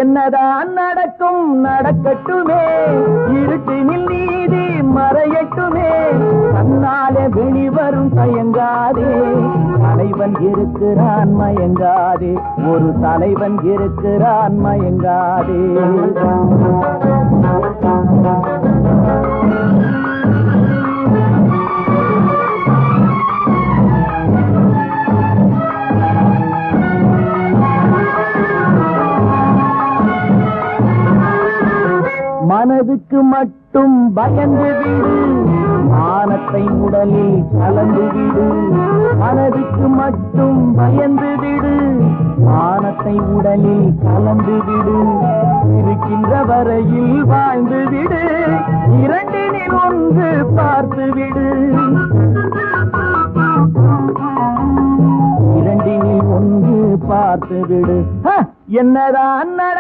என்னதான் நடக்கும் நடக்கட்டுமே, இருட்டினில் நீதி மறையட்டுமே, தன்னாலே வெளிவரும் தயங்காதே, தலைவன் இருக்கிறான் மயங்காதே, ஒரு தலைவன் இருக்கிறான் மயங்காதே. மனதுக்கு மட்டும் பயந்து விடு, மானத்தை உடலில் கலந்து விடு. மனதுக்கு மட்டும் பயந்து விடு, மானத்தை உடலில் கலந்து விடு. இருக்கின்ற வரையில் வாழ்ந்து விடு, இரண்டினில் ஒன்று பார்த்து விடு. இரண்டினில் ஒன்று பார்த்து விடு. என்னதான் நட